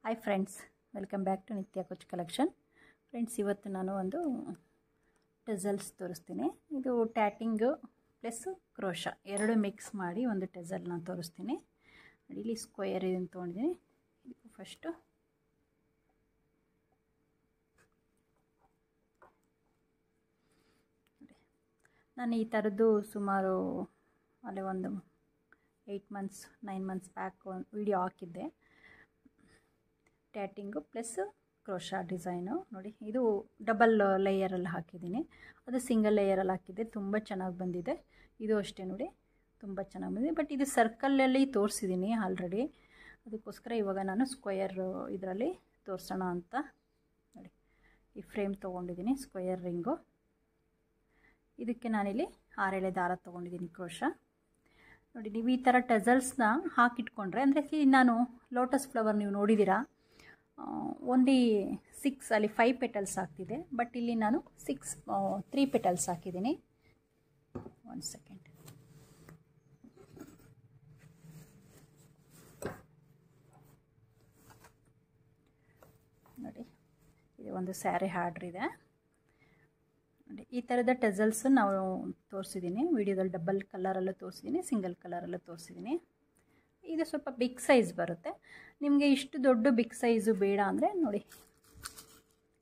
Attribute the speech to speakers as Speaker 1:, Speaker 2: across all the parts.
Speaker 1: Hi friends, welcome back to Nitya Kutch collection. Friends, ಇವತ್ತು ನಾನು ಒಂದು ಟೆಸಲ್ಸ್ ತೋರಿಸ್ತೀನಿ. ಇದು ಟ್ಯಾಟಿಂಗು ಪ್ಲಸ್ ಕ್ರೋಶ ಎರಡು ಮಿಕ್ಸ್ ಮಾಡಿ ಒಂದು ಟೆಸಲ್ನ ತೋರಿಸ್ತೀನಿ. ಇಲ್ಲಿ ಸ್ಕ್ವೇರ್ ಇದನ್ನು ತೊಗೊಂಡಿದ್ದೀನಿ. ಫಸ್ಟು ನಾನು ಈ ಥರದ್ದು ಸುಮಾರು ಅಲ್ಲೇ ಒಂದು 8 months 9 months ಬ್ಯಾಕ್ ಒಂದು ವಿಡಿಯೋ ಹಾಕಿದ್ದೆ. ಟ್ಯಾಟಿಂಗು ಪ್ಲಸ್ ಕ್ರೋಶಾ ಡಿಸೈನು ನೋಡಿ, ಇದು ಡಬಲ್ ಲೇಯರಲ್ಲಿ ಹಾಕಿದ್ದೀನಿ, ಅದು ಸಿಂಗಲ್ ಲೇಯರಲ್ಲಿ ಹಾಕಿದ್ದೆ. ತುಂಬ ಚೆನ್ನಾಗಿ ಬಂದಿದೆ. ಇದು ಅಷ್ಟೇ ನೋಡಿ, ತುಂಬ ಚೆನ್ನಾಗಿ ಬಂದಿದೆ. ಬಟ್ ಇದು ಸರ್ಕಲಲ್ಲಿ ತೋರಿಸಿದ್ದೀನಿ ಆಲ್ರೆಡಿ, ಅದಕ್ಕೋಸ್ಕರ ಇವಾಗ ನಾನು ಸ್ಕ್ವೇರ್ ಇದರಲ್ಲಿ ತೋರಿಸೋಣ ಅಂತ ನೋಡಿ ಈ ಫ್ರೇಮ್ ತೊಗೊಂಡಿದ್ದೀನಿ. ಸ್ಕ್ವೇರ್ ರಿಂಗು, ಇದಕ್ಕೆ ನಾನಿಲ್ಲಿ 6 ದಾರ ತೊಗೊಂಡಿದ್ದೀನಿ ಕ್ರೋಶಾ. ನೋಡಿ, ನೀವು ಈ ಥರ ಟೆಸಲ್ಸ್ನ ಹಾಕಿಟ್ಕೊಂಡ್ರೆ, ಅಂದರೆ ನಾನು ಲೋಟಸ್ ಫ್ಲವರ್ ನೀವು ನೋಡಿದ್ದೀರಾ, ಓನ್ಲಿ 6 ಅಲ್ಲಿ 5 ಪೆಟಲ್ಸ್ ಹಾಕ್ತಿದೆ. ಬಟ್ ಇಲ್ಲಿ ನಾನು 3 ಪೆಟಲ್ಸ್ ಹಾಕಿದ್ದೀನಿ. 1 ಸೆಕೆಂಡ್. ನೋಡಿ, ಇದು ಒಂದು ಸ್ಯಾರಿ ಹಾರ್ಡ್ರ್ ಇದೆ ನೋಡಿ. ಈ ಥರದ ಟೆಸಲ್ಸ್ ನಾವು ತೋರಿಸಿದ್ದೀನಿ ವಿಡಿಯೋದಲ್ಲಿ. ಡಬಲ್ ಕಲರಲ್ಲೂ ತೋರಿಸಿದ್ದೀನಿ, ಸಿಂಗಲ್ ಕಲರಲ್ಲೂ ತೋರಿಸಿದ್ದೀನಿ. ಇದು ಸ್ವಲ್ಪ ಬಿಗ್ ಸೈಜ್ ಬರುತ್ತೆ. ನಿಮಗೆ ಇಷ್ಟು ದೊಡ್ಡ ಬಿಗ್ ಸೈಜು ಬೇಡ ಅಂದರೆ ನೋಡಿ,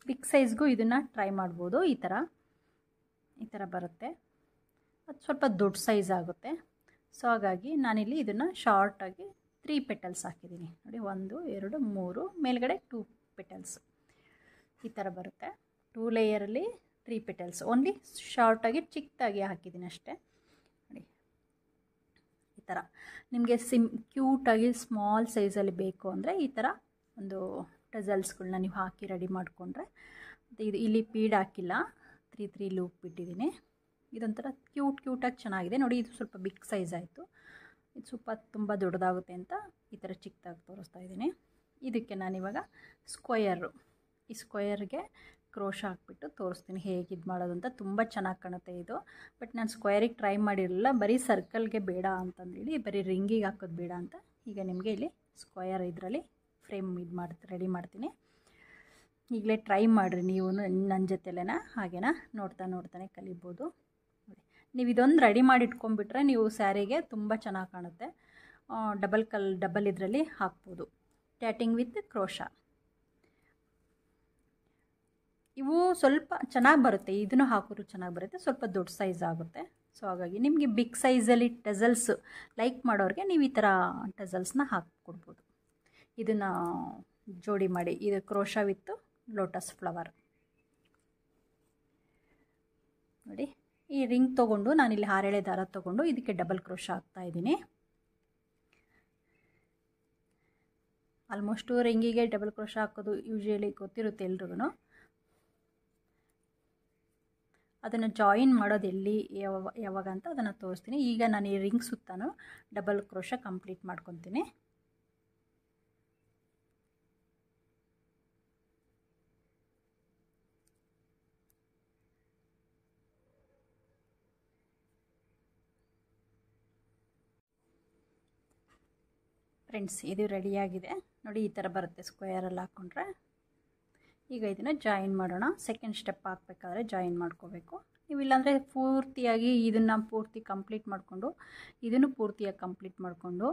Speaker 1: ಬಿಗ್ ಸೈಜ್ಗೂ ಇದನ್ನು ಟ್ರೈ ಮಾಡ್ಬೋದು. ಈ ಥರ ಬರುತ್ತೆ. ಅದು ಸ್ವಲ್ಪ ದೊಡ್ಡ ಸೈಜ್ ಆಗುತ್ತೆ. ಸೊ ಹಾಗಾಗಿ ನಾನಿಲ್ಲಿ ಇದನ್ನು ಶಾರ್ಟಾಗಿ 3 ಪೆಟಲ್ಸ್ ಹಾಕಿದ್ದೀನಿ ನೋಡಿ. 1 2 3, ಮೇಲ್ಗಡೆ 2 ಪೆಟಲ್ಸ್ ಈ ಥರ ಬರುತ್ತೆ. 2 ಲೇಯರಲ್ಲಿ 3 ಪೆಟಲ್ಸ್, ಓನ್ಲಿ ಶಾರ್ಟಾಗಿ ಚಿಕ್ಕದಾಗಿ ಹಾಕಿದ್ದೀನಿ ಅಷ್ಟೇ ನೋಡಿ. ಈ ಥರ ನಿಮಗೆ ಕ್ಯೂಟಾಗಿ ಸ್ಮಾಲ್ ಸೈಜಲ್ಲಿ ಬೇಕು ಅಂದರೆ ಈ ಥರ ಒಂದು ಟೆಸಲ್ಸ್ಗಳನ್ನ ನೀವು ಹಾಕಿ ರೆಡಿ ಮಾಡಿಕೊಂಡ್ರೆ. ಇದು ಇಲ್ಲಿ ಪೀಡ್ ಹಾಕಿಲ್ಲ, 3 ಲೂಪ್ ಬಿಟ್ಟಿದ್ದೀನಿ. ಇದೊಂಥರ ಕ್ಯೂಟಾಗಿ ಚೆನ್ನಾಗಿದೆ ನೋಡಿ. ಇದು ಸ್ವಲ್ಪ ಬಿಗ್ ಸೈಜ್ ಆಯಿತು, ಇದು ಸ್ವಲ್ಪ ತುಂಬ ದೊಡ್ಡದಾಗುತ್ತೆ ಅಂತ ಈ ಥರ ಚಿಕ್ಕದಾಗಿ ತೋರಿಸ್ತಾ ಇದ್ದೀನಿ. ಇದಕ್ಕೆ ನಾನಿವಾಗ ಈ ಸ್ಕ್ವೇರ್ಗೆ ಕ್ರೋಶ ಹಾಕ್ಬಿಟ್ಟು ತೋರಿಸ್ತೀನಿ ಹೇಗೆ ಇದು ಮಾಡೋದು ಅಂತ. ತುಂಬ ಚೆನ್ನಾಗಿ ಕಾಣುತ್ತೆ ಇದು. ಬಟ್ ನಾನು ಸ್ಕ್ವೇರಿಗೆ ಟ್ರೈ ಮಾಡಿರಲಿಲ್ಲ, ಬರೀ ಸರ್ಕಲ್ಗೆ ಬೇಡ ಅಂತಂದೇಳಿ, ಬರೀ ರಿಂಗಿಗೆ ಹಾಕೋದು ಬೇಡ ಅಂತ. ಈಗ ನಿಮಗೆ ಇಲ್ಲಿ ಸ್ಕ್ವೇರ್ ಇದರಲ್ಲಿ ಫ್ರೇಮ್ ರೆಡಿ ಮಾಡ್ತೀನಿ. ಈಗಲೇ ಟ್ರೈ ಮಾಡಿರಿ ನೀವು ನನ್ನ ಜೊತೆಲೇನ, ಹಾಗೇನಾ ನೋಡ್ತಾನೆ ಕಲಿಬೋದು ನೋಡಿ. ನೀವು ಇದೊಂದು ರೆಡಿ ಮಾಡಿ ಇಟ್ಕೊಂಡ್ಬಿಟ್ರೆ ನೀವು ಸ್ಯಾರಿಗೆ ತುಂಬ ಚೆನ್ನಾಗಿ ಕಾಣುತ್ತೆ. ಡಬಲ್ ಇದರಲ್ಲಿ ಹಾಕ್ಬೋದು. ಟ್ಯಾಟಿಂಗ್ ವಿತ್ ಕ್ರೋಶಾ ಇವು ಸ್ವಲ್ಪ ಚೆನ್ನಾಗಿ ಬರುತ್ತೆ. ಇದನ್ನು ಹಾಕೋರು ಚೆನ್ನಾಗಿ ಬರುತ್ತೆ, ಸ್ವಲ್ಪ ದೊಡ್ಡ ಸೈಜ್ ಆಗುತ್ತೆ. ಸೊ ಹಾಗಾಗಿ ನಿಮಗೆ ಬಿಗ್ ಸೈಜಲ್ಲಿ ಟೆಸಲ್ಸ್ ಲೈಕ್ ಮಾಡೋರಿಗೆ ನೀವು ಈ ಥರ ಟೆಸಲ್ಸ್ನ ಹಾಕ್ಕೊಡ್ಬೋದು. ಇದನ್ನು ಜೋಡಿ ಮಾಡಿ, ಇದು ಕ್ರೋಶಾ ವಿತ್ ಲೋಟಸ್ ಫ್ಲವರ್ ನೋಡಿ. ಈ ರಿಂಗ್ ತೊಗೊಂಡು ನಾನಿಲ್ಲಿ 6 ದಾರ ತೊಗೊಂಡು ಇದಕ್ಕೆ ಡಬಲ್ ಕ್ರೋಶಾ ಹಾಕ್ತಾಯಿದ್ದೀನಿ. ಆಲ್ಮೋಸ್ಟು ರಿಂಗಿಗೆ ಡಬಲ್ ಕ್ರೋಶಾ ಹಾಕೋದು ಯೂಶ್ವಲಿ ಗೊತ್ತಿರುತ್ತೆ ಎಲ್ರಿಗೂ. ಅದನ್ನು ಜಾಯಿನ್ ಮಾಡೋದು ಎಲ್ಲಿ ಯಾವಾಗ ಅಂತ ಅದನ್ನು ತೋರಿಸ್ತೀನಿ. ಈಗ ನಾನು ಈ ರಿಂಗ್ ಸುತ್ತಾನು ಡಬಲ್ ಕ್ರೋಶಾ ಕಂಪ್ಲೀಟ್ ಮಾಡ್ಕೊತೀನಿ. ಫ್ರೆಂಡ್ಸ್, ಇದು ರೆಡಿಯಾಗಿದೆ ನೋಡಿ. ಈ ಥರ ಬರುತ್ತೆ ಸ್ಕ್ವೇರಲ್ಲಿ ಹಾಕ್ಕೊಂಡ್ರೆ. ಈಗ ಇದನ್ನು ಜಾಯಿನ್ ಮಾಡೋಣ. ಸೆಕೆಂಡ್ ಸ್ಟೆಪ್ ಹಾಕಬೇಕಾದ್ರೆ ಜಾಯಿನ್ ಮಾಡ್ಕೋಬೇಕು ನೀವು. ಇಲ್ಲಾಂದರೆ ಪೂರ್ತಿಯಾಗಿ ಇದನ್ನು ಪೂರ್ತಿ ಕಂಪ್ಲೀಟ್ ಮಾಡಿಕೊಂಡು ಇದನ್ನು ಪೂರ್ತಿಯಾಗಿ ಕಂಪ್ಲೀಟ್ ಮಾಡಿಕೊಂಡು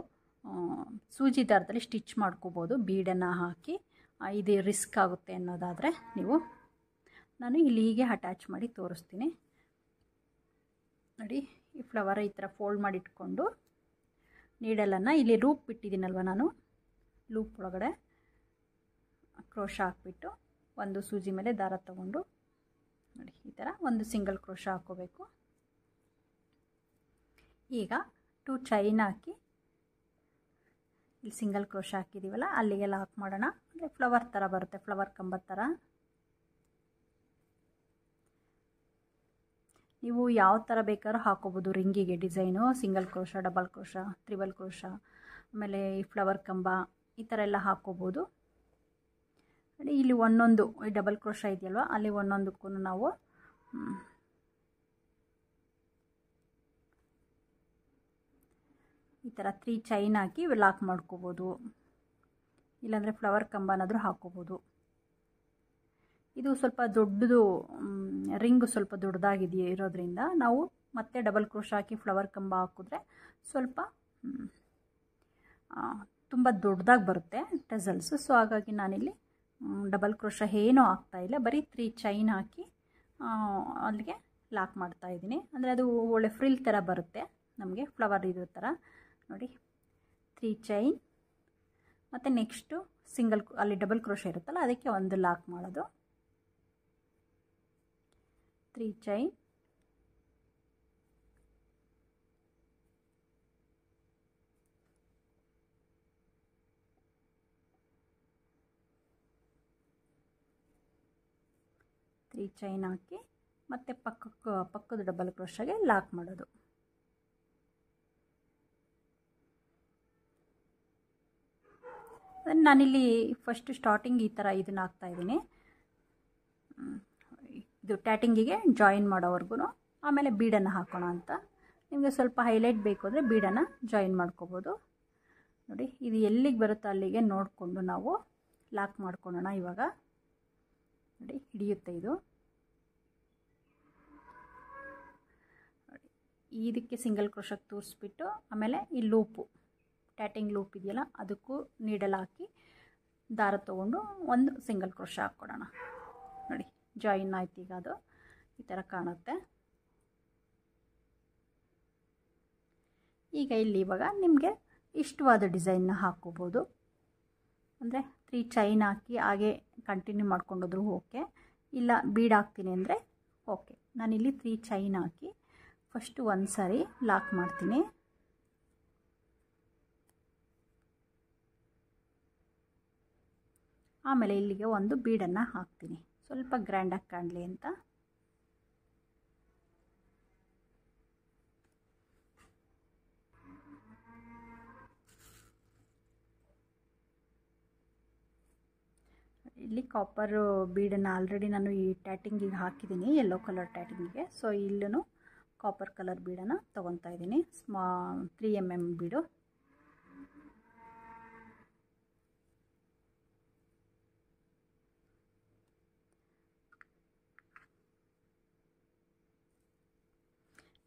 Speaker 1: ಸೂಜಿ ದಾರದಲ್ಲಿ ಸ್ಟಿಚ್ ಮಾಡ್ಕೋಬೋದು ಬೀಡನ್ನು ಹಾಕಿ. ಇದು ರಿಸ್ಕ್ ಆಗುತ್ತೆ ಅನ್ನೋದಾದರೆ ನಾನು ಇಲ್ಲಿ ಹೀಗೆ ಅಟ್ಯಾಚ್ ಮಾಡಿ ತೋರಿಸ್ತೀನಿ ನೋಡಿ. ಈ ಫ್ಲವರ್ ಈ ಥರ ಫೋಲ್ಡ್ ಮಾಡಿ ಇಟ್ಕೊಂಡು ನೀಡಲನ್ನು ಇಲ್ಲಿ ಲೂಪ್ ಬಿಟ್ಟಿದ್ದೀನಲ್ವ ನಾನು, ಲೂಪ್ ಒಳಗಡೆ ಕ್ರೋಶಾ ಹಾಕ್ಬಿಟ್ಟು ಒಂದು ಸೂಜಿ ಮೇಲೆ ದಾರ ತಗೊಂಡು ನೋಡಿ ಈ ಥರ ಒಂದು ಸಿಂಗಲ್ ಕ್ರೋಶಾ ಹಾಕ್ಕೋಬೇಕು. ಈಗ 2 ಚೈನ್ ಹಾಕಿ ಇಲ್ಲಿ ಸಿಂಗಲ್ ಕ್ರೋಶಾ ಹಾಕಿದ್ದೀವಲ್ಲ ಅಲ್ಲಿಗೆ ಲಾಕ್ ಮಾಡೋಣ. ಅಂದರೆ ಫ್ಲವರ್ ಥರ ಬರುತ್ತೆ, ಫ್ಲವರ್ ಕಂಬದ ಥರ. ನೀವು ಯಾವ ಥರ ಬೇಕಾದ್ರೂ ಹಾಕೋಬೋದು ರಿಂಗಿಗೆ design. Single crochet, double crochet, triple crochet, ಆಮೇಲೆ ಈ ಫ್ಲವರ್ ಕಂಬ ಈ ಥರ ಎಲ್ಲ ಹಾಕೋಬೋದು. ಇಲ್ಲಿ ಒಂದೊಂದು ಡಬಲ್ ಕ್ರೋಶಾ ಇದೆಯಲ್ವ, ಅಲ್ಲಿ ಒಂದೊಂದಕ್ಕೂ ನಾವು ಈ ಥರ 3 ಚೈನ್ ಹಾಕಿ ಲಾಕ್ ಮಾಡ್ಕೋಬೋದು. ಇಲ್ಲಾಂದರೆ ಫ್ಲವರ್ ಕಂಬನಾದರೂ ಹಾಕೋಬೋದು. ಇದು ಸ್ವಲ್ಪ ದೊಡ್ಡದು ರಿಂಗು ಸ್ವಲ್ಪ ದೊಡ್ಡದಾಗಿದೆಯೇ ಇರೋದ್ರಿಂದ ನಾವು ಮತ್ತೆ ಡಬಲ್ ಕ್ರೋಶ ಹಾಕಿ ಫ್ಲವರ್ ಕಂಬ ಹಾಕಿದ್ರೆ ಸ್ವಲ್ಪ ತುಂಬ ದೊಡ್ಡದಾಗಿ ಬರುತ್ತೆ ಟೆಸಲ್ಸು. ಸೊ ಹಾಗಾಗಿ ನಾನಿಲ್ಲಿ ಡಬಲ್ ಕ್ರೋಶ ಏನೂ ಆಗ್ತಾಯಿಲ್ಲ, ಬರೀ 3 ಚೈನ್ ಹಾಕಿ ಅಲ್ಲಿಗೆ ಲಾಕ್ ಮಾಡ್ತಾಯಿದ್ದೀನಿ. ಅಂದರೆ ಅದು ಒಳ್ಳೆ ಫ್ರಿಲ್ ಥರ ಬರುತ್ತೆ ನಮಗೆ, ಫ್ಲವರ್ ಇರೋ ಥರ ನೋಡಿ. 3 ಚೈನ್ ಮತ್ತು ನೆಕ್ಸ್ಟು ಸಿಂಗಲ್ ಅಲ್ಲಿ ಡಬಲ್ ಕ್ರೋಶ ಇರುತ್ತಲ್ಲ ಅದಕ್ಕೆ ಒಂದು ಲಾಕ್ ಮಾಡೋದು. 3 ಚೈನ್, ಚೈನ್ ಹಾಕಿ ಮತ್ತು ಪಕ್ಕದ ಡಬಲ್ ಕ್ರೋಶಗೆ ಲಾಕ್ ಮಾಡೋದು. ನಾನಿಲ್ಲಿ ಫಸ್ಟ್ ಸ್ಟಾರ್ಟಿಂಗ್ ಈ ಥರ ಇದನ್ನು ಹಾಕ್ತಾಯಿದ್ದೀನಿ, ಇದು ಟ್ಯಾಟಿಂಗಿಗೆ ಜಾಯಿನ್ ಮಾಡೋವರೆಗೂ. ಆಮೇಲೆ ಬೀಡನ್ನು ಹಾಕೋಣ ಅಂತ. ನಿಮಗೆ ಸ್ವಲ್ಪ ಹೈಲೈಟ್ ಬೇಕು ಅಂದರೆ ಬೀಡನ್ನು ಜಾಯಿನ್ ಮಾಡ್ಕೋಬೋದು. ನೋಡಿ, ಇದು ಎಲ್ಲಿಗೆ ಬರುತ್ತೋ ಅಲ್ಲಿಗೆ ನೋಡಿಕೊಂಡು ನಾವು ಲಾಕ್ ಮಾಡ್ಕೊಳ್ಳೋಣ. ಇವಾಗ ನೋಡಿ ಹಿಡಿಯುತ್ತೆ ಇದು. ಇದಕ್ಕೆ ಸಿಂಗಲ್ ಕ್ರೋಶಕ್ಕೆ ತೂರಿಸ್ಬಿಟ್ಟು ಆಮೇಲೆ ಈ ಲೂಪು ಟ್ಯಾಟಿಂಗ್ ಲೂಪ್ ಇದೆಯಲ್ಲ ಅದಕ್ಕೂ ನೀಡಲ್ ಹಾಕಿ ದಾರ ತೊಗೊಂಡು ಒಂದು ಸಿಂಗಲ್ ಕ್ರೋಶ ಹಾಕ್ಕೊಡೋಣ. ನೋಡಿ ಜಾಯಿನ್ ಆಯ್ತು. ಈಗ ಅದು ಈ ಥರ ಕಾಣುತ್ತೆ. ಈಗ ಇಲ್ಲಿ ಇವಾಗ ನಿಮಗೆ ಇಷ್ಟವಾದ ಡಿಸೈನ್ನ ಹಾಕ್ಕೋಬೋದು. ಅಂದರೆ 3 ಚೈನ್ ಹಾಕಿ ಹಾಗೆ ಕಂಟಿನ್ಯೂ ಮಾಡ್ಕೊಂಡೋದ್ರೂ ಓಕೆ, ಇಲ್ಲ ಬೀಡ್ ಹಾಕ್ತೀನಿ ಅಂದರೆ ಓಕೆ. ನಾನಿಲ್ಲಿ 3 ಚೈನ್ ಹಾಕಿ ಫಸ್ಟು ಒಂದು ಸಾರಿ ಲಾಕ್ ಮಾಡ್ತೀನಿ. ಆಮೇಲೆ ಇಲ್ಲಿಗೆ ಒಂದು ಬೀಡನ್ನು ಹಾಕ್ತೀನಿ, ಸ್ವಲ್ಪ ಗ್ರ್ಯಾಂಡಾಗಿ ಕಾಣಲಿ ಅಂತ. ಇಲ್ಲಿ ಕಾಪರ್ ಬೀಡನ್ನು ಆಲ್ರೆಡಿ ನಾನು ಈ ಟ್ಯಾಟಿಂಗಿಗೆ ಹಾಕಿದ್ದೀನಿ, ಯೆಲ್ಲೋ ಕಲರ್ ಟ್ಯಾಟಿಂಗಿಗೆ. ಸೊ ಇಲ್ಲೂ ಕಾಪರ್ ಕಲರ್ ಬೀಡನ್ನು ತೊಗೊತಾ ಇದ್ದೀನಿ, 3 mm ಬೀಡು.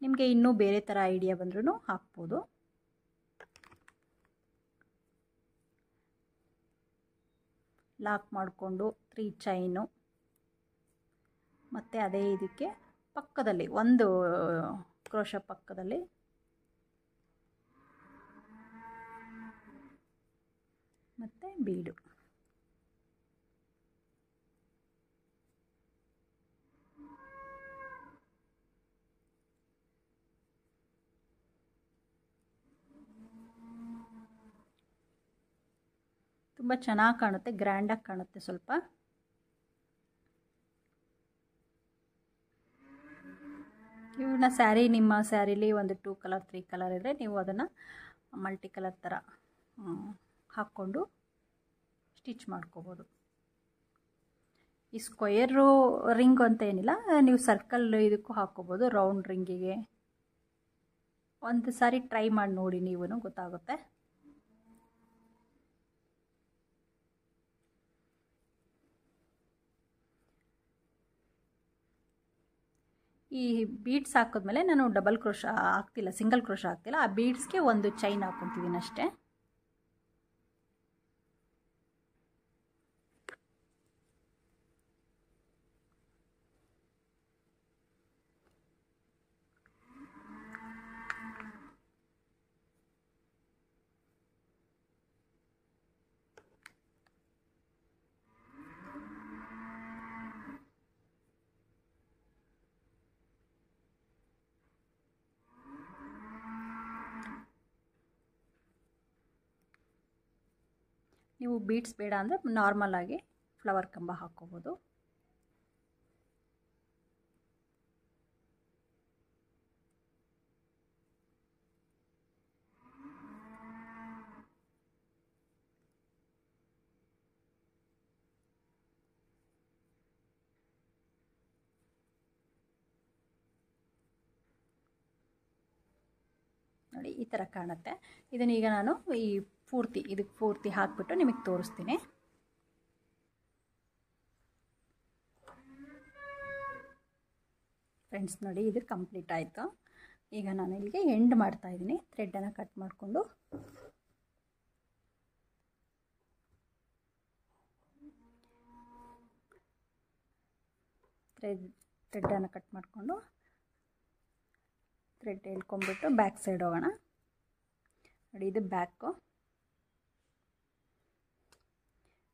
Speaker 1: ನಿಮಗೆ ಇನ್ನೂ ಬೇರೆ ಥರ ಐಡಿಯಾ ಬಂದ್ರೂ ಹಾಕ್ಬೋದು. ಲಾಕ್ ಮಾಡಿಕೊಂಡು 3 ಚೈನು ಮತ್ತು ಅದೇ ಇದಕ್ಕೆ ಪಕ್ಕದಲ್ಲಿ ಒಂದು ಕ್ರೋಶ ಪಕ್ಕದಲ್ಲಿ ಮತ್ತು ಬೀಡು. ತುಂಬ ಚೆನ್ನಾಗಿ ಕಾಣುತ್ತೆ, ಗ್ರ್ಯಾಂಡಾಗಿ ಕಾಣುತ್ತೆ ಸ್ವಲ್ಪ. ಇವನ್ನ ಸ್ಯಾರಿ, ನಿಮ್ಮ ಸ್ಯಾರಿಲಿ ಒಂದು 2 ಕಲರ್ 3 ಕಲರ್ ಇದ್ದರೆ ನೀವು ಅದನ್ನು ಮಲ್ಟಿ ಕಲರ್ ಥರ ಹಾಕ್ಕೊಂಡು ಸ್ಟಿಚ್ ಮಾಡ್ಕೋಬೋದು. ಈ ಸ್ಕ್ವಯರು ರಿಂಗ್ ಅಂತ ಏನಿಲ್ಲ, ನೀವು ಸರ್ಕಲ್ ಇದಕ್ಕೂ ಹಾಕ್ಕೋಬೋದು, ರೌಂಡ್ ರಿಂಗಿಗೆ. ಒಂದು ಸಾರಿ ಟ್ರೈ ಮಾಡಿ ನೋಡಿ, ನೀವು ಗೊತ್ತಾಗುತ್ತೆ. ಈ ಬೀಡ್ಸ್ ಹಾಕಿದ್ಮೇಲೆ ನಾನು ಡಬಲ್ ಕ್ರೋಶ ಹಾಕ್ತಿಲ್ಲ, ಸಿಂಗಲ್ ಕ್ರೋಶ ಹಾಕ್ತಿಲ್ಲ. ಆ ಬೀಡ್ಸ್ಗೆ ಒಂದು ಚೈನ್ ಹಾಕ್ಕೊತಿದ್ದೀನಿ ಅಷ್ಟೇ. ನೀವು ಬೀಡ್ಸ್ ಬೇಡ ಅಂದರೆ ನಾರ್ಮಲಾಗಿ ಫ್ಲವರ್ ಕಂಬ ಹಾಕ್ಕೋಬೋದು. ನೋಡಿ ಈ ಥರ ಕಾಣುತ್ತೆ. ಇದನ್ನೀಗ ನಾನು ಈ ಇದಕ್ಕೆ ಪೂರ್ತಿ ಹಾಕಿಬಿಟ್ಟು ನಿಮಗೆ ತೋರಿಸ್ತೀನಿ. ಫ್ರೆಂಡ್ಸ್ ನೋಡಿ, ಇದು ಕಂಪ್ಲೀಟ್ ಆಯಿತು. ಈಗ ನಾನು ಇಲ್ಲಿಗೆ ಎಂಡ್ ಮಾಡ್ತಾಯಿದ್ದೀನಿ. ಥ್ರೆಡ್ಡನ್ನು ಕಟ್ ಮಾಡಿಕೊಂಡು ಥ್ರೆಡ್ಡನ್ನು ಕಟ್ ಮಾಡಿಕೊಂಡು ಥ್ರೆಡ್ ಎಳ್ಕೊಂಬಿಟ್ಟು ಬ್ಯಾಕ್ ಸೈಡ್ ಹೋಗೋಣ. ನೋಡಿ, ಇದು ಬ್ಯಾಕು.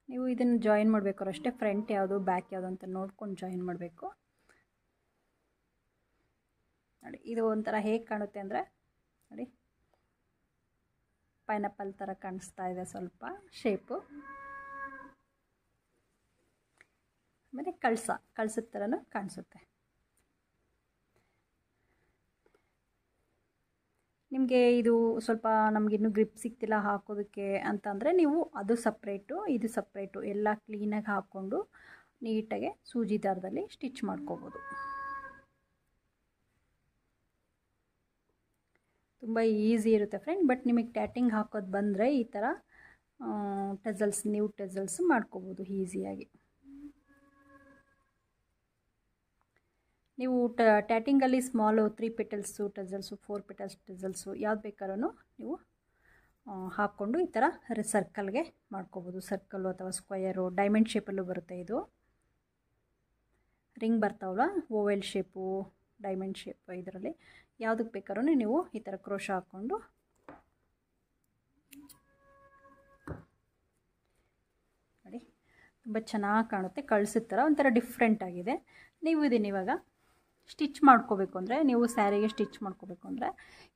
Speaker 1: ನೀವು ಇದನ್ನು ಜಾಯಿನ್ ಮಾಡಬೇಕಾದ್ರೆ ಅಷ್ಟೇ ಫ್ರಂಟ್ ಯಾವುದು ಬ್ಯಾಕ್ ಯಾವುದು ಅಂತ ನೋಡ್ಕೊಂಡು ಜಾಯಿನ್ ಮಾಡಬೇಕು. ನೋಡಿ, ಇದು ಒಂಥರ ಹೇಗೆ ಕಾಣುತ್ತೆ ಅಂದರೆ ನೋಡಿ, ಪೈನಾಪಲ್ ಥರ ಕಾಣಿಸ್ತಾ ಇದೆ ಸ್ವಲ್ಪ ಶೇಪು. ಆಮೇಲೆ ಕಳ್ಸದ ಥರನೂ ಕಾಣಿಸುತ್ತೆ. ನಿಮಗೆ ಇದು ಸ್ವಲ್ಪ ನಮಗಿನ್ನೂ ಗ್ರಿಪ್ ಸಿಗ್ತಿಲ್ಲ ಹಾಕೋದಕ್ಕೆ ಅಂತಂದರೆ ನೀವು ಅದು ಸಪ್ರೇಟು ಇದು ಸಪ್ರೇಟು ಎಲ್ಲ ಕ್ಲೀನಾಗಿ ಹಾಕ್ಕೊಂಡು ನೀಟಾಗಿ ಸೂಜಿ ದಾರದಲ್ಲಿ ಸ್ಟಿಚ್ ಮಾಡ್ಕೋಬೋದು. ತುಂಬ ಈಸಿ ಇರುತ್ತೆ ಫ್ರೆಂಡ್. ಬಟ್ ನಿಮಗೆ ಟ್ಯಾಟಿಂಗ್ ಹಾಕೋದು ಬಂದರೆ ಈ ಥರ ನ್ಯೂ ಟೆಸಲ್ಸ್ ಮಾಡ್ಕೋಬೋದು ಈಸಿಯಾಗಿ. ನೀವು ಟ್ಯಾಟಿಂಗಲ್ಲಿ small 3 petals tassels 4 petals tassels ಯಾವ್ದು ಬೇಕಾದ್ರೂ ನೀವು ಹಾಕ್ಕೊಂಡು ಈ ಥರ ಸರ್ಕಲ್ಗೆ ಮಾಡ್ಕೋಬೋದು. ಸರ್ಕಲ್ಲು ಅಥವಾ ಸ್ಕ್ವಯರು, ಡೈಮಂಡ್ ಶೇಪಲ್ಲೂ ಬರುತ್ತೆ. ಇದು ರಿಂಗ್ ಬರ್ತಾವಲ್ಲ, ಓವೆಲ್ ಶೇಪು, ಡೈಮಂಡ್ ಶೇಪ್, ಇದರಲ್ಲಿ ಯಾವುದಕ್ಕೆ ಬೇಕಾದ್ರೂ ನೀವು ಈ ಥರ ಕ್ರೋಶ ಹಾಕ್ಕೊಂಡು ನೋಡಿ, ತುಂಬ ಚೆನ್ನಾಗಿ ಕಾಣುತ್ತೆ. ಕಳ್ಸಿದ ಥರ ಒಂಥರ ಡಿಫ್ರೆಂಟ್ ಆಗಿದೆ. ನೀವು ಇದನ್ನು ಇವಾಗ ಸ್ಟಿಚ್ ಮಾಡ್ಕೋಬೇಕು ಅಂದರೆ, ನೀವು ಸ್ಯಾರಿಗೆ ಸ್ಟಿಚ್ ಮಾಡ್ಕೋಬೇಕು ಅಂದರೆ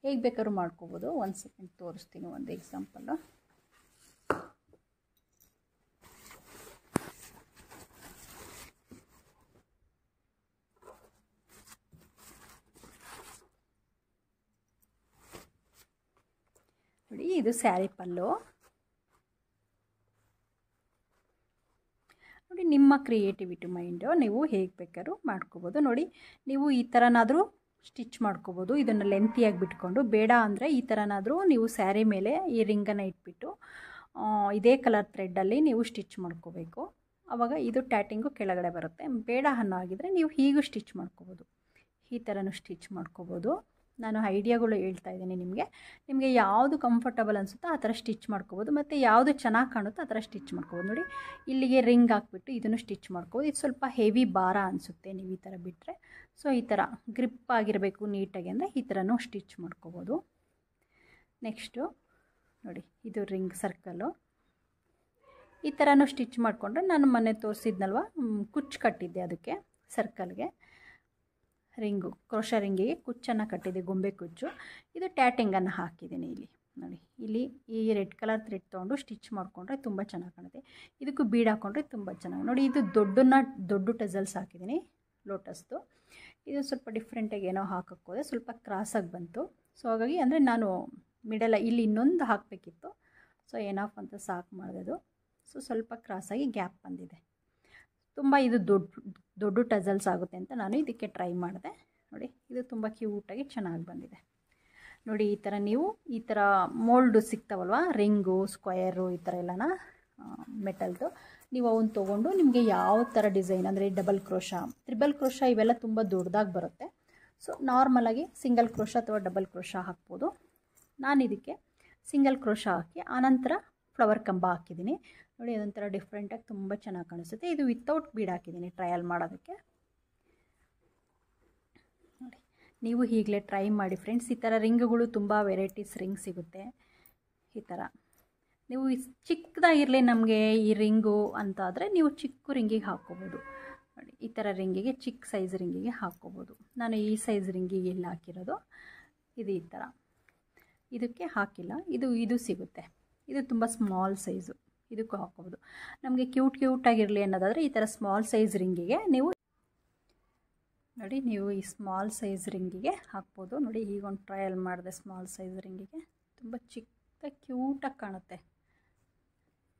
Speaker 1: ಹೇಗೆ ಬೇಕಾದ್ರೂ ಮಾಡ್ಕೋಬೋದು. ಒಂದು ಸೆಕೆಂಡ್ ತೋರಿಸ್ತೀನಿ ಒಂದು ಎಕ್ಸಾಂಪಲ್ಲು. ನೋಡಿ, ಇದು ಸ್ಯಾರಿ ಪಲ್ಲು. ನೋಡಿ, ನಿಮ್ಮ ಕ್ರಿಯೇಟಿವಿಟಿ ಮೈಂಡು ನೀವು ಹೇಗೆ ಬೇಕಾದ್ರೂ ಮಾಡ್ಕೋಬೋದು. ನೋಡಿ, ನೀವು ಈ ಥರನಾದರೂ ಸ್ಟಿಚ್ ಮಾಡ್ಕೋಬೋದು. ಇದನ್ನು ಲೆಂತಿಯಾಗಿ ಬಿಟ್ಕೊಂಡು, ಬೇಡ ಅಂದರೆ ಈ ಥರನಾದರೂ ನೀವು ಸ್ಯಾರಿ ಮೇಲೆ ಈ ರಿಂಗನ್ನು ಇಟ್ಬಿಟ್ಟು ಇದೇ ಕಲರ್ ಥ್ರೆಡ್ಡಲ್ಲಿ ನೀವು ಸ್ಟಿಚ್ ಮಾಡ್ಕೋಬೇಕು. ಆವಾಗ ಇದು ಟ್ಯಾಟಿಂಗು ಕೆಳಗಡೆ ಬರುತ್ತೆ. ಬೇಡ ಅನ್ನೋ ಆಗಿದ್ರೆ ನೀವು ಹೀಗೂ ಸ್ಟಿಚ್ ಮಾಡ್ಕೋಬೋದು. ಈ ಥರನೂ ಸ್ಟಿಚ್ ಮಾಡ್ಕೋಬೋದು. ನಾನು ಐಡಿಯಾಗಳು ಹೇಳ್ತಾ ಇದ್ದೀನಿ ನಿಮಗೆ ಯಾವುದು ಕಂಫರ್ಟಬಲ್ ಅನಿಸುತ್ತೋ ಆ ಥರ ಸ್ಟಿಚ್ ಮಾಡ್ಕೋಬೋದು. ಮತ್ತು ಯಾವುದು ಚೆನ್ನಾಗಿ ಕಾಣುತ್ತೋ ಆ ಥರ ಸ್ಟಿಚ್ ಮಾಡ್ಕೋಬೋದು. ನೋಡಿ, ಇಲ್ಲಿಗೆ ರಿಂಗ್ ಹಾಕ್ಬಿಟ್ಟು ಇದನ್ನು ಸ್ಟಿಚ್ ಮಾಡ್ಕೋಬೋದು. ಇದು ಸ್ವಲ್ಪ ಹೆವಿ ಭಾರ ಅನಿಸುತ್ತೆ ನೀವು ಈ ಥರ ಬಿಟ್ಟರೆ. ಸೊ ಈ ಥರ ಗ್ರಿಪ್ ಆಗಿರಬೇಕು ನೀಟಾಗಿ ಅಂದರೆ ಈ ಥರನೂ ಸ್ಟಿಚ್ ಮಾಡ್ಕೋಬೋದು. ನೆಕ್ಸ್ಟು ನೋಡಿ, ಇದು ರಿಂಗ್ ಸರ್ಕಲ್ಲು. ಈ ಥರನೂ ಸ್ಟಿಚ್ ಮಾಡಿಕೊಂಡ್ರೆ ನಾನು ಮೊನ್ನೆ ತೋರಿಸಿದ್ನಲ್ವ, ಕುಚ್ಚು ಕಟ್ಟಿದ್ದೆ ಅದಕ್ಕೆ ಸರ್ಕಲ್ಗೆ, ರಿಂಗು ಕ್ರೋಶ ರಿಂಗಿಗೆ ಕುಚ್ಚನ್ನು ಕಟ್ಟಿದೆ, ಗೊಂಬೆ ಕುಚ್ಚು. ಇದು ಟ್ಯಾಟಿಂಗನ್ನು ಹಾಕಿದ್ದೀನಿ ಇಲ್ಲಿ. ನೋಡಿ, ಇಲ್ಲಿ ಈ ರೆಡ್ ಕಲರ್ ಥ್ರೆಡ್ ತೊಗೊಂಡು ಸ್ಟಿಚ್ ಮಾಡಿಕೊಂಡ್ರೆ ತುಂಬ ಚೆನ್ನಾಗಿ ಕಾಣುತ್ತೆ. ಇದಕ್ಕೂ ಬೀಡ್ ಹಾಕ್ಕೊಂಡ್ರೆ ತುಂಬ ಚೆನ್ನಾಗಿ. ನೋಡಿ, ಇದು ದೊಡ್ಡ ಟೆಸಲ್ಸ್ ಹಾಕಿದ್ದೀನಿ ಲೋಟಸ್ದು. ಇದು ಸ್ವಲ್ಪ ಡಿಫ್ರೆಂಟಾಗಿ ಏನೋ ಹಾಕೋಕ್ಕೆ ಹೋದೆ, ಸ್ವಲ್ಪ ಕ್ರಾಸಾಗಿ ಬಂತು. ಸೊ ಹಾಗಾಗಿ ಅಂದರೆ ನಾನು ಮಿಡಲ್ ಇಲ್ಲಿ ಇನ್ನೊಂದು ಹಾಕಬೇಕಿತ್ತು. ಸೊ ಏನಾಫ್ ಅಂತ ಸಾಕು ಮಾಡಿದೆ. ಸೊ ಸ್ವಲ್ಪ ಕ್ರಾಸಾಗಿ ಗ್ಯಾಪ್ ಬಂದಿದೆ. ತುಂಬ ಇದು ದೊಡ್ಡ ಟಜಲ್ಸ್ ಆಗುತ್ತೆ ಅಂತ ನಾನು ಇದಕ್ಕೆ ಟ್ರೈ ಮಾಡಿದೆ. ನೋಡಿ, ಇದು ತುಂಬ ಕ್ಯೂಟಾಗಿ ಚೆನ್ನಾಗಿ ಬಂದಿದೆ. ನೋಡಿ, ಈ ಥರ ನೀವು ಈ ಥರ ಮೋಲ್ಡು ಸಿಗ್ತಾವಲ್ವ, ರಿಂಗು, ಸ್ಕ್ವಯರು, ಈ ಥರ ಎಲ್ಲನ ಮೆಟಲ್ದು, ನೀವು ಅವನ್ನ ತೊಗೊಂಡು ನಿಮಗೆ ಯಾವ ಥರ ಡಿಸೈನ್ ಅಂದರೆ ಡಬಲ್ ಕ್ರೋಶ, ತ್ರಿಬಲ್ ಕ್ರೋಶ ಇವೆಲ್ಲ ತುಂಬ ದೊಡ್ಡದಾಗಿ ಬರುತ್ತೆ. ಸೊ ನಾರ್ಮಲಾಗಿ ಸಿಂಗಲ್ ಕ್ರೋಶ ಅಥವಾ ಡಬಲ್ ಕ್ರೋಶ ಹಾಕ್ಬೋದು. ನಾನು ಇದಕ್ಕೆ ಸಿಂಗಲ್ ಕ್ರೋಶ ಹಾಕಿ ಆನಂತರ ಫ್ಲವರ್ ಕಂಬ ಹಾಕಿದ್ದೀನಿ. ನೋಡಿ, ಅದೊಂಥರ ಡಿಫ್ರೆಂಟಾಗಿ ತುಂಬ ಚೆನ್ನಾಗಿ ಕಾಣಿಸುತ್ತೆ. ಇದು ವಿತೌಟ್ ಬೀಡ್ ಹಾಕಿದ್ದೀನಿ ಟ್ರಯಲ್ ಮಾಡೋದಕ್ಕೆ. ನೋಡಿ, ನೀವು ಈಗಲೇ ಟ್ರೈ ಮಾಡಿ ಫ್ರೆಂಡ್ಸ್. ಈ ಥರ ರಿಂಗ್ಗಳು ತುಂಬ ವೆರೈಟೀಸ್ ರಿಂಗ್ ಸಿಗುತ್ತೆ. ಈ ಥರ ನೀವು ಚಿಕ್ಕದಾಗಿರಲಿ ನಮಗೆ ಈ ರಿಂಗು ಅಂತ ಆದರೆ ನೀವು ಚಿಕ್ಕ ರಿಂಗಿಗೆ ಹಾಕ್ಕೋಬೋದು. ನೋಡಿ, ಈ ಥರ ರಿಂಗಿಗೆ ಚಿಕ್ಕ ಸೈಜ್ ರಿಂಗಿಗೆ ಹಾಕ್ಕೋಬೋದು. ನಾನು ಈ ಸೈಜ್ ರಿಂಗಿಗೆ ಇಲ್ಲ ಹಾಕಿರೋದು. ಇದು ಈ ಥರ ಇದಕ್ಕೆ ಹಾಕಿಲ್ಲ. ಇದು ಸಿಗುತ್ತೆ. ಇದು ತುಂಬ ಸ್ಮಾಲ್ ಸೈಜು, ಇದಕ್ಕೂ ಹಾಕ್ಕೋಬೋದು. ನಮಗೆ ಕ್ಯೂಟಾಗಿರಲಿ ಅನ್ನೋದಾದರೆ ಈ ಥರ ಸ್ಮಾಲ್ ಸೈಜ್ ರಿಂಗಿಗೆ ನೀವು ನೋಡಿ, ನೀವು ಈ ಸ್ಮಾಲ್ ಸೈಜ್ ರಿಂಗಿಗೆ ಹಾಕ್ಬೋದು. ನೋಡಿ, ಈಗೊಂದು ಟ್ರಯಲ್ ಮಾಡಿದೆ ಸ್ಮಾಲ್ ಸೈಜ್ ರಿಂಗಿಗೆ, ತುಂಬ ಚಿಕ್ಕದಾಗಿ ಕ್ಯೂಟಾಗಿ ಕಾಣುತ್ತೆ.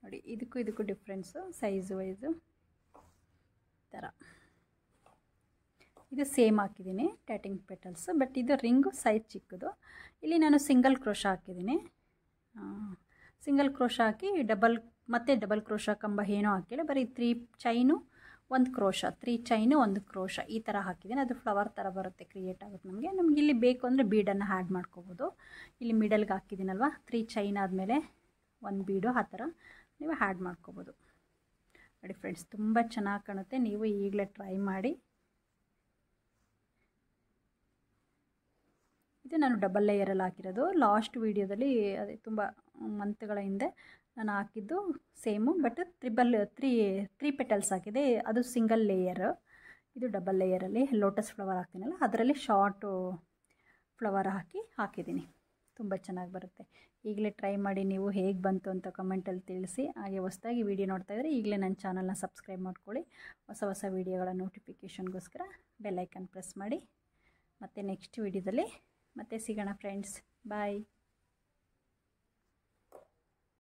Speaker 1: ನೋಡಿ, ಇದಕ್ಕೂ ಡಿಫ್ರೆನ್ಸು ಸೈಜ್ ವೈಸು ಈ ಥರ. ಇದು ಸೇಮ್ ಹಾಕಿದ್ದೀನಿ ಟ್ಯಾಟಿಂಗ್ ಪೆಟಲ್ಸು, ಬಟ್ ಇದು ರಿಂಗು ಸೈಜ್ ಚಿಕ್ಕದು. ಇಲ್ಲಿ ನಾನು ಸಿಂಗಲ್ ಕ್ರೋಶ ಹಾಕಿದ್ದೀನಿ. ಸಿಂಗಲ್ ಕ್ರೋಶ ಹಾಕಿ ಡಬಲ್ ಕ್ರೋಶ ಕಂಬ ಏನೂ ಹಾಕಿಲ್ಲ, ಬರೀ 3 ಚೈನು 1 ಕ್ರೋಶ, 3 ಚೈನು 1 ಕ್ರೋಶ ಈ ಥರ ಹಾಕಿದ್ದೀನಿ. ಅದು ಫ್ಲವರ್ ಥರ ಬರುತ್ತೆ, ಕ್ರಿಯೇಟ್ ಆಗುತ್ತೆ ನಮಗೆ ಇಲ್ಲಿ ಬೇಕು ಅಂದರೆ ಬೀಡನ್ನು ಆ್ಯಡ್ ಮಾಡ್ಕೋಬೋದು. ಇಲ್ಲಿ ಮಿಡಲ್ಗೆ ಹಾಕಿದ್ದೀನಲ್ವ, 3 ಚೈನ್ ಆದಮೇಲೆ 1 ಬೀಡು, ಆ ಥರ ನೀವು ಆ್ಯಡ್ ಮಾಡ್ಕೋಬೋದು. ನೋಡಿ ಫ್ರೆಂಡ್ಸ್, ತುಂಬ ಚೆನ್ನಾಗಿ ಕಾಣುತ್ತೆ. ನೀವು ಈಗಲೇ ಟ್ರೈ ಮಾಡಿ. ಇದು ನಾನು ಡಬಲ್ ಲೇಯರಲ್ಲಿ ಹಾಕಿರೋದು. ಲಾಸ್ಟ್ ವೀಡಿಯೋದಲ್ಲಿ ಅದೇ ತುಂಬ ಮಂತ್ಗಳ ಹಿಂದೆ ನಾನು ಹಾಕಿದ್ದು ಸೇಮು, ಬಟ್ 3 ಪೆಟಲ್ಸ್ ಹಾಕಿದೆ. ಅದು ಸಿಂಗಲ್ ಲೇಯರ್, ಇದು ಡಬಲ್ ಲೇಯರಲ್ಲಿ ಲೋಟಸ್ ಫ್ಲವರ್ ಹಾಕ್ತೀನಲ್ಲ ಅದರಲ್ಲಿ ಶಾರ್ಟು ಫ್ಲವರ್ ಹಾಕಿದ್ದೀನಿ. ತುಂಬ ಚೆನ್ನಾಗಿ ಬರುತ್ತೆ. ಈಗಲೇ ಟ್ರೈ ಮಾಡಿ, ನೀವು ಹೇಗೆ ಬಂತು ಅಂತ ಕಮೆಂಟಲ್ಲಿ ತಿಳಿಸಿ. ಹಾಗೆ ಹೊಸದಾಗಿ ವೀಡಿಯೋ ನೋಡ್ತಾಯಿದ್ರೆ ಈಗಲೇ ನನ್ನ ಚಾನಲ್ನ ಸಬ್ಸ್ಕ್ರೈಬ್ ಮಾಡ್ಕೊಳ್ಳಿ. ಹೊಸ ವೀಡಿಯೋಗಳ ನೋಟಿಫಿಕೇಷನ್ಗೋಸ್ಕರ ಬೆಲ್ ಐಕನ್ ಪ್ರೆಸ್ ಮಾಡಿ. ಮತ್ತು ನೆಕ್ಸ್ಟ್ ವೀಡಿಯೋದಲ್ಲಿ ಮತ್ತೆ ಸಿಗೋಣ ಫ್ರೆಂಡ್ಸ್. ಬಾಯ್.